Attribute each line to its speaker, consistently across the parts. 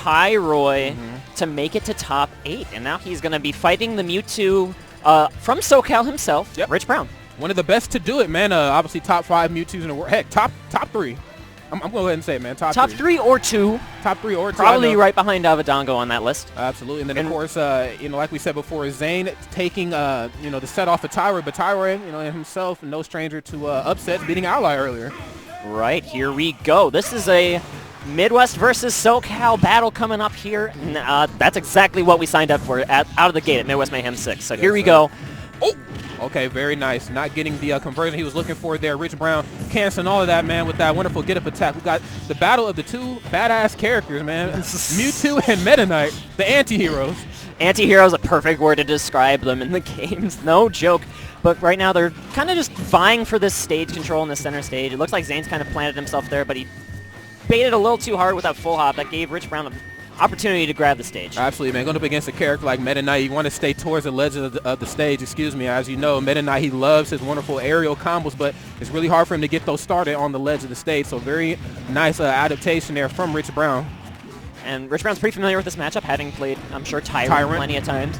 Speaker 1: Tyroy to make it to top 8. And now he's going to be fighting the Mewtwo from SoCal himself, Rich Brown.
Speaker 2: One of the best to do it, man. Obviously top 5 Mewtwo's in the world. Heck, top 3. I'm going to go ahead and say it, man. Top
Speaker 1: 3 or 2.
Speaker 2: Top 3 or 2.
Speaker 1: Probably right behind Avadongo on that list.
Speaker 2: Absolutely. And then, of course, like we said before, Xane taking, the set off of Tyroy. But Tyroy, himself, no stranger to upsets, beating Ally earlier.
Speaker 1: Right, here we go. This is a Midwest versus SoCal battle coming up here. And, that's exactly what we signed up for out of the gate at Midwest Mayhem 6. So here we go.
Speaker 2: Oh! Okay, very nice. Not getting the conversion he was looking for there. Rich Brown canceling all of that, man, with that wonderful get-up attack. We got the battle of the 2 badass characters, man. Mewtwo and Meta Knight, the anti-heroes.
Speaker 1: Anti-hero is a perfect word to describe them in the games. No joke. But right now they're kind of just vying for this stage control in the center stage. It looks like Xane's kind of planted himself there, but he baited a little too hard with that full hop. That gave Rich Brown an opportunity to grab the stage.
Speaker 2: Absolutely, man. Going up against a character like Meta Knight, you want to stay towards the ledge of the stage, As you know, Meta Knight, he loves his wonderful aerial combos, but it's really hard for him to get those started on the ledge of the stage. So very nice adaptation there from Rich Brown.
Speaker 1: And Rich Brown's pretty familiar with this matchup, having played, I'm sure, Tyrant plenty of times.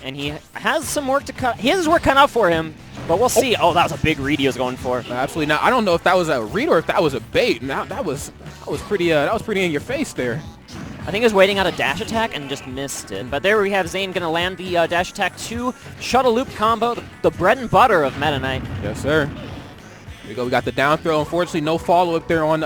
Speaker 1: And he has some work to cut. He has his work cut out for him, but we'll see. Oh, that was a big read he was going for.
Speaker 2: Absolutely. Now, I don't know if that was a read or if that was a bait. Now, that was pretty in your face there.
Speaker 1: I think he was waiting out a dash attack and just missed it. But there we have Xane going to land the dash attack 2 shuttle loop combo, the bread and butter of Meta Knight.
Speaker 2: Yes, sir. Here we go. We got the down throw. Unfortunately, no follow-up there on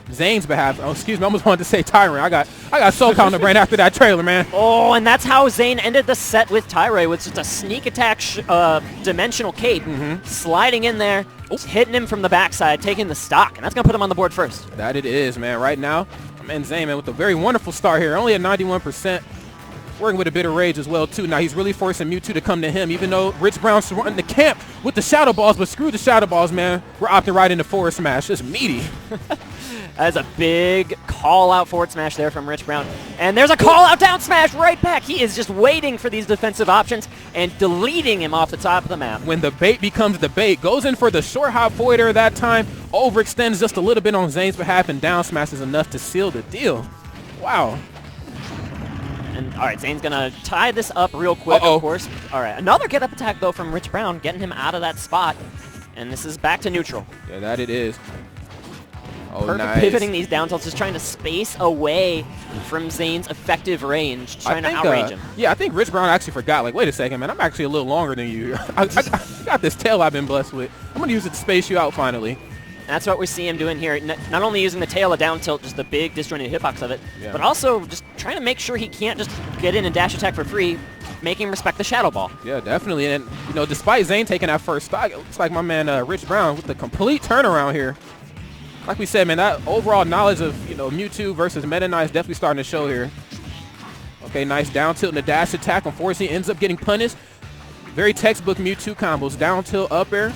Speaker 2: Zane's behalf. Oh, excuse me. I almost wanted to say Tyrant. I got SoCal on the brain after that trailer, man.
Speaker 1: Oh, and that's how Xane ended the set with Tyroy, with just a sneak attack dimensional cape, sliding in there, hitting him from the backside, taking the stock, and that's going to put him on the board first.
Speaker 2: That it is, man. Right now, man, Xane, man, with a very wonderful start here, only at 91%. Working with a bit of rage as well, too. Now, he's really forcing Mewtwo to come to him, even though Rich Brown's running the camp with the Shadow Balls, but screw the Shadow Balls, man. We're opting right into forward smash. Just meaty.
Speaker 1: That's a big call-out forward smash there from Rich Brown. And there's a call-out down smash right back. He is just waiting for these defensive options and deleting him off the top of the map.
Speaker 2: When the bait becomes the bait, goes in for the short hop voider that time, overextends just a little bit on Zane's behalf, and down smash is enough to seal the deal. Wow.
Speaker 1: And all right, Zane's gonna tie this up real quick, of course. All right, another get-up attack though from Rich Brown, getting him out of that spot. And this is back to neutral.
Speaker 2: Yeah, that it is. Oh,
Speaker 1: Perfect
Speaker 2: nice.
Speaker 1: pivoting these down tilts, just trying to space away from Zane's effective range, trying to outrange him.
Speaker 2: Yeah, I think Rich Brown actually forgot, like, wait a second, man, I'm actually a little longer than you. I got this tail I've been blessed with. I'm going to use it to space you out finally.
Speaker 1: That's what we see him doing here. Not only using the tail of down tilt, just the big disjointed hitbox of it, but also just trying to make sure he can't just get in and dash attack for free, making him respect the Shadow Ball.
Speaker 2: Yeah, definitely. And, despite Xane taking that first stock, it looks like my man Rich Brown with the complete turnaround here. Like we said, man, that overall knowledge of, Mewtwo versus Meta Knight is definitely starting to show here. Okay, nice down tilt and the dash attack. Unfortunately, ends up getting punished. Very textbook Mewtwo combos. Down tilt, up air.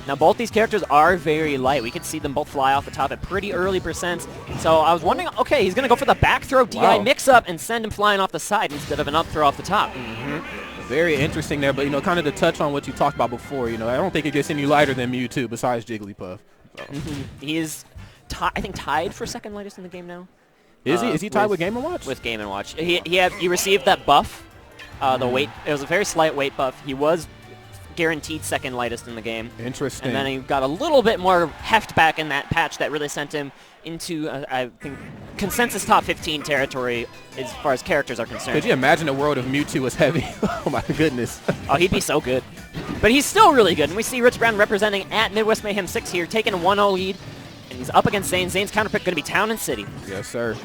Speaker 1: Now, both these characters are very light. We could see them both fly off the top at pretty early percents. So I was wondering, okay, he's going to go for the back throw DI mix-up and send him flying off the side instead of an up throw off the top.
Speaker 2: Very interesting there, but, kind of to touch on what you talked about before, I don't think it gets any lighter than Mewtwo besides Jigglypuff. So.
Speaker 1: He is, I think, tied for second lightest in the game now.
Speaker 2: Is he? Is he tied with Game & Watch?
Speaker 1: With Game & Watch. He received that buff, the weight. It was a very slight weight buff. He was guaranteed second lightest in the game.
Speaker 2: Interesting.
Speaker 1: And then he got a little bit more heft back in that patch that really sent him into, I think, consensus top 15 territory as far as characters are concerned.
Speaker 2: Could you imagine a world if Mewtwo was heavy? Oh, my goodness.
Speaker 1: Oh, he'd be so good. But he's still really good. And we see Rich Brown representing at Midwest Mayhem 6 here, taking a 1-0 lead. And he's up against Xane. Xane's counterpick going to be Town and City.
Speaker 2: Yes, sir.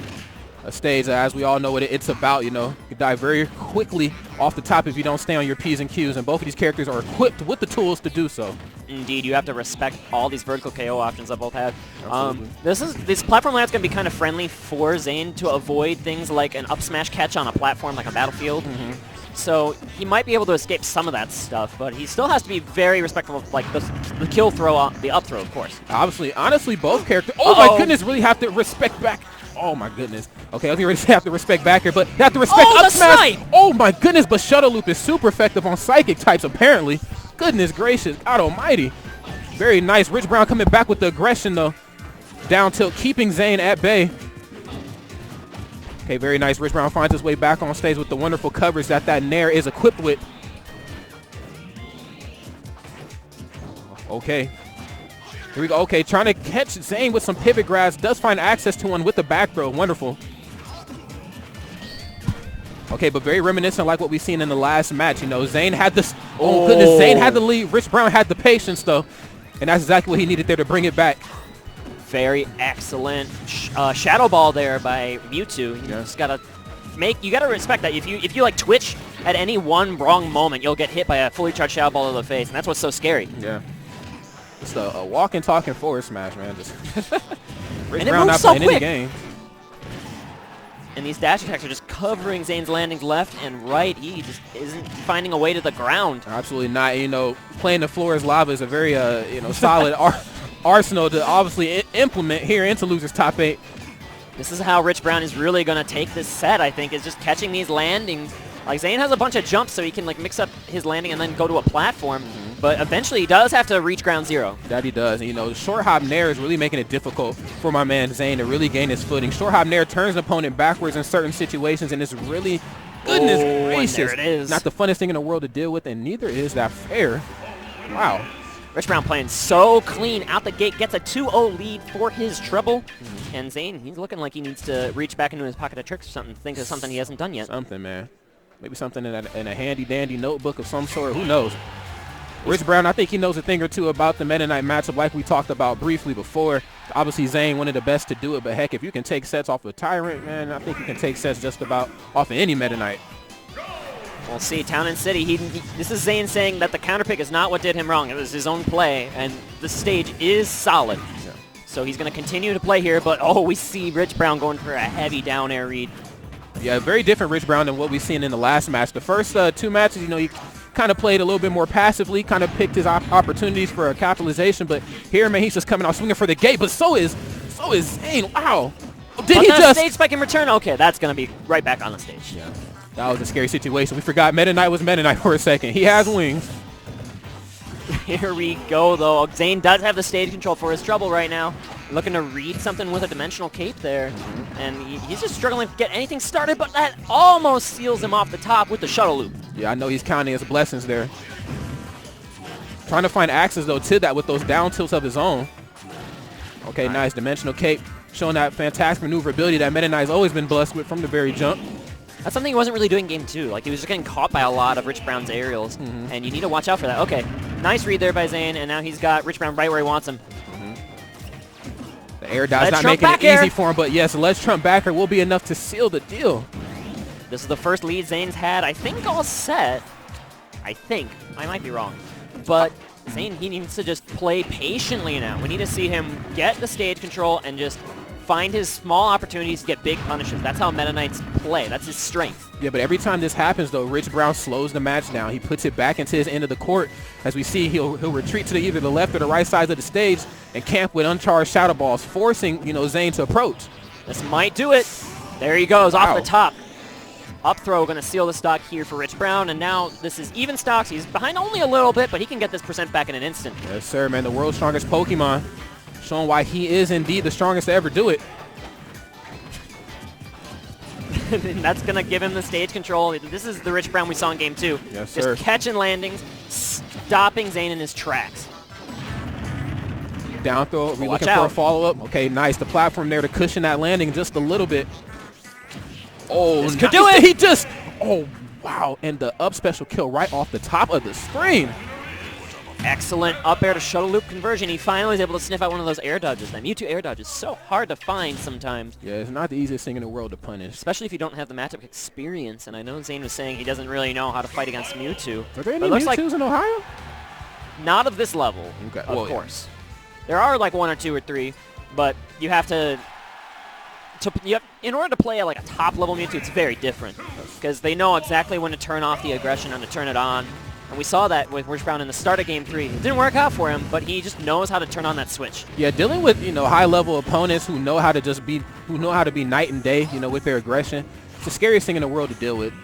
Speaker 2: A stage, as we all know what it's about, you die very quickly off the top if you don't stay on your P's and Q's, and both of these characters are equipped with the tools to do so.
Speaker 1: Indeed, you have to respect all these vertical KO options that both have. This platform layout's going to be kind of friendly for Xane to avoid things like an up smash catch on a platform like a Battlefield. So he might be able to escape some of that stuff, but he still has to be very respectful of like the kill throw, the up throw, of course.
Speaker 2: Obviously, honestly, both characters. Oh my goodness, really have to respect back. Oh my goodness. Okay, I was going to say have to respect back here, but they have to respect up smash. Oh my goodness, but Shuttle Loop is super effective on psychic types apparently. Goodness gracious, God almighty. Very nice. Rich Brown coming back with the aggression though. Down tilt, keeping Xane at bay. Okay, very nice. Rich Brown finds his way back on stage with the wonderful coverage that Nair is equipped with. Okay. Here we go. Okay, trying to catch Xane with some pivot grabs. Does find access to one with the back throw. Wonderful. Okay, but very reminiscent like what we've seen in the last match. You know, Xane had the... Oh, goodness. Xane had the lead. Rich Brown had the patience, though. And that's exactly what he needed there to bring it back.
Speaker 1: Very excellent shadow ball there by Mewtwo. You just gotta you gotta respect that. If you like twitch at any one wrong moment, you'll get hit by a fully charged shadow ball to the face, and that's what's so scary.
Speaker 2: Yeah. It's a walking, talking forward smash, man. Just Rich
Speaker 1: and it
Speaker 2: Brown
Speaker 1: moves
Speaker 2: not
Speaker 1: so
Speaker 2: playing
Speaker 1: quick.
Speaker 2: any game.
Speaker 1: And these dash attacks are just covering Zane's landings left and right. He just isn't finding a way to the ground.
Speaker 2: Absolutely not. You know, playing the floor as lava is a very solid arsenal to obviously implement here into losers top 8.
Speaker 1: This is how Rich Brown is really going to take this set, I think, is just catching these landings. Like, Xane has a bunch of jumps, so he can like mix up his landing and then go to a platform. But eventually, he does have to reach ground zero. That
Speaker 2: he does. And, you know, short hop Nair is really making it difficult for my man Xane to really gain his footing. Short hop Nair turns the opponent backwards in certain situations, and it's really, goodness gracious,
Speaker 1: there it is.
Speaker 2: Not the funnest thing in the world to deal with, and neither is that fair. Wow.
Speaker 1: Rich Brown playing so clean out the gate, gets a 2-0 lead for his treble. And Xane, he's looking like he needs to reach back into his pocket of tricks or something, think of something he hasn't done yet.
Speaker 2: Something, man. Maybe something in a handy-dandy notebook of some sort. Who knows? Rich Brown, I think he knows a thing or two about the Meta Knight matchup like we talked about briefly before. Obviously, Xane one of the best to do it, but heck, if you can take sets off of Tyrant, man, I think you can take sets just about off of any Meta Knight.
Speaker 1: We'll see. Town and City, this is Xane saying that the counter pick is not what did him wrong. It was his own play, and the stage is solid. Yeah. So he's going to continue to play here, but we see Rich Brown going for a heavy down air read.
Speaker 2: Yeah, very different Rich Brown than what we've seen in the last match. The first 2 matches, you know, he kind of played a little bit more passively, kind of picked his opportunities for a capitalization, but here, man, he's just coming out swinging for the gate, but so is Xane. Wow. Did he just
Speaker 1: stage spike in return? Okay, that's going to be right back on the stage.
Speaker 2: Yeah. That was a scary situation. We forgot Meta Knight was Meta Knight for a second. He has wings.
Speaker 1: Here we go, though. Xane does have the stage control for his trouble right now. Looking to read something with a dimensional cape there. And he's just struggling to get anything started, but that almost seals him off the top with the shuttle loop.
Speaker 2: Yeah, I know he's counting his blessings there. Trying to find access, though, to that with those down tilts of his own. Okay, nice. Dimensional cape showing that fantastic maneuverability that Meta Knight's always been blessed with from the very jump.
Speaker 1: That's something he wasn't really doing in Game 2. Like, he was just getting caught by a lot of Rich Brown's aerials, and you need to watch out for that. Okay, nice read there by Xane, and now he's got Rich Brown right where he wants him.
Speaker 2: The air dodge not making it easy for him, but yes, Let's Trump backer will be enough to seal the deal.
Speaker 1: This is the first lead Zane's had, I think, all set. I think. I might be wrong. But Xane, he needs to just play patiently now. We need to see him get the stage control and just find his small opportunities to get big punishes. That's how Meta Knights play. That's his strength.
Speaker 2: Yeah, but every time this happens, though, Rich Brown slows the match down. He puts it back into his end of the court. As we see, he'll retreat to either the left or the right sides of the stage and camp with uncharged shadow balls, forcing, you know, Xane to approach.
Speaker 1: This might do it. There he goes, off the top. Up throw going to seal the stock here for Rich Brown, and now this is even stocks. He's behind only a little bit, but he can get this percent back in an instant.
Speaker 2: Yes, sir, man. The world's strongest Pokemon, showing why he is indeed the strongest to ever do it.
Speaker 1: And that's going to give him the stage control. This is the Rich Brown we saw in Game 2.
Speaker 2: Yes, sir.
Speaker 1: Just catching landings, stopping Xane in his tracks.
Speaker 2: Down throw. We're looking for a follow-up. Okay, nice. The platform there to cushion that landing just a little bit. Oh,
Speaker 1: this could do it.
Speaker 2: He just, oh, wow. And the up special kill right off the top of the screen.
Speaker 1: Excellent up air to shuttle loop conversion. He finally is able to sniff out one of those air dodges. That Mewtwo air dodge is so hard to find sometimes.
Speaker 2: Yeah, it's not the easiest thing in the world to punish.
Speaker 1: Especially if you don't have the matchup experience. And I know Xane was saying he doesn't really know how to fight against Mewtwo.
Speaker 2: Are there any Mewtwo's in Ohio?
Speaker 1: Not of this level, of course. Yeah. There are like 1 or 2 or 3, but you have to in order to play like a top level Mewtwo, it's very different because they know exactly when to turn off the aggression and to turn it on. And we saw that with Rich Brown in the start of Game 3. It didn't work out for him, but he just knows how to turn on that switch.
Speaker 2: Yeah, dealing with, you know, high-level opponents who know how to be night and day, you know, with their aggression. It's the scariest thing in the world to deal with.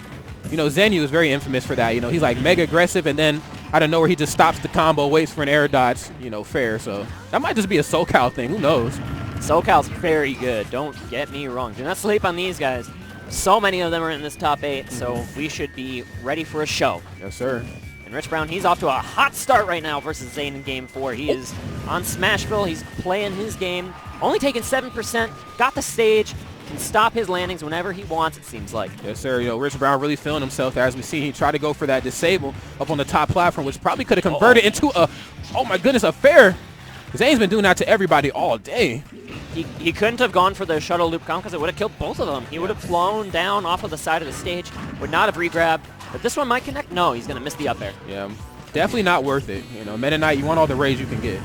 Speaker 2: You know, Xenu is very infamous for that. You know, he's like mega aggressive, and then out of nowhere he just stops the combo, waits for an air dodge, you know, fair. So that might just be a SoCal thing. Who knows?
Speaker 1: SoCal's very good. Don't get me wrong. Do not sleep on these guys. So many of them are in this top 8, so we should be ready for a show.
Speaker 2: Yes, sir.
Speaker 1: And Rich Brown, he's off to a hot start right now versus Xane in Game 4. He is on Smashville. He's playing his game. Only taking 7%. Got the stage. Can stop his landings whenever he wants, it seems like.
Speaker 2: Yes, sir. You know, Rich Brown really feeling himself there. As we see, he tried to go for that disable up on the top platform, which probably could have converted into a, oh my goodness, a fair. Zane's been doing that to everybody all day.
Speaker 1: He couldn't have gone for the shuttle loop comp because it would have killed both of them. He would have flown down off of the side of the stage, would not have regrabbed. But this one might connect. No, he's going to miss the up air.
Speaker 2: Yeah, definitely not worth it. You know, Meta Knight, you want all the rage you can get.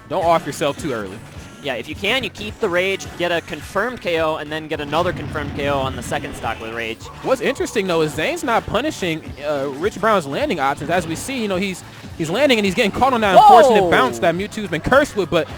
Speaker 2: Don't off yourself too early.
Speaker 1: Yeah, if you can, you keep the rage, get a confirmed KO, and then get another confirmed KO on the second stock with rage. What's
Speaker 2: interesting, though, is Zane's not punishing Rich Brown's landing options. As we see, you know, he's landing and he's getting caught on that unfortunate bounce that Mewtwo's been cursed with, but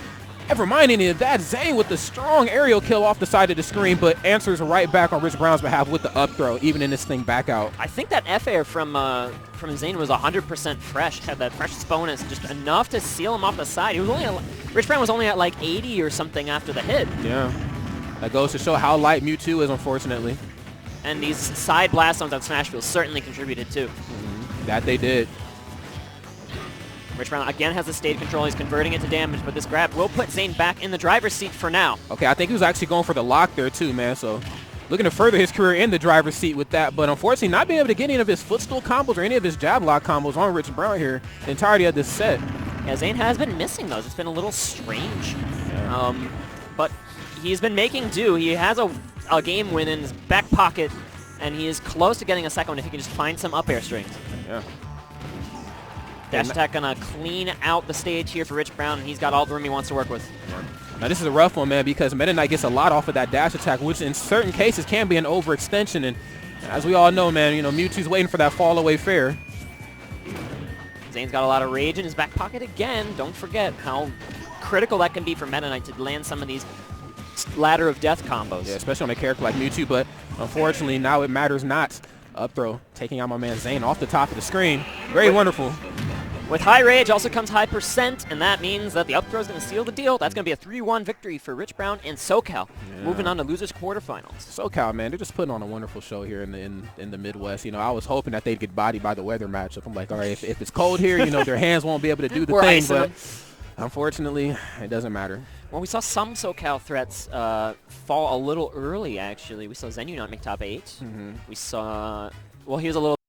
Speaker 2: never mind any of that. Xane with the strong aerial kill off the side of the screen, but answers right back on Rich Brown's behalf with the up throw, even in this thing back out.
Speaker 1: I think that F air from Xane was 100% fresh, had that freshness bonus, just enough to seal him off the side. He was only Rich Brown was only at like 80 or something after the hit.
Speaker 2: Yeah, that goes to show how light Mewtwo is, unfortunately.
Speaker 1: And these side blast zones on Smashville certainly contributed too.
Speaker 2: That they did.
Speaker 1: Rich Brown again has the stage control. He's converting it to damage, but this grab will put Xane back in the driver's seat for now.
Speaker 2: Okay, I think he was actually going for the lock there too, man. So looking to further his career in the driver's seat with that, but unfortunately not being able to get any of his footstool combos or any of his jab lock combos on Rich Brown here the entirety of this set.
Speaker 1: Yeah, Xane has been missing those. It's been a little strange. Yeah. But he's been making do. He has a game win in his back pocket, and he is close to getting a second one if he can just find some up air strings.
Speaker 2: Yeah.
Speaker 1: Dash attack gonna clean out the stage here for Rich Brown, and he's got all the room he wants to work with.
Speaker 2: Yeah. Now this is a rough one, man, because Meta Knight gets a lot off of that dash attack, which in certain cases can be an overextension. And as we all know, man, you know, Mewtwo's waiting for that fall away fair.
Speaker 1: Zane's got a lot of rage in his back pocket again. Don't forget how critical that can be for Meta Knight to land some of these ladder of death combos.
Speaker 2: Yeah, especially on a character like Mewtwo, but unfortunately now it matters not. Up throw, taking out my man Xane off the top of the screen. Very wonderful.
Speaker 1: With high rage also comes high percent, and that means that the up throw is going to seal the deal. That's going to be a 3-1 victory for Rich Brown and SoCal. Yeah. Moving on to losers quarterfinals.
Speaker 2: SoCal, man, they're just putting on a wonderful show here in the Midwest. You know, I was hoping that they'd get bodied by the weather matchup. I'm like, all right, if it's cold here, you know, their hands won't be able to do the thing, but unfortunately, it doesn't matter.
Speaker 1: Well, we saw some SoCal threats fall a little early, actually. We saw Xenu not make top 8. We saw, well, he was a little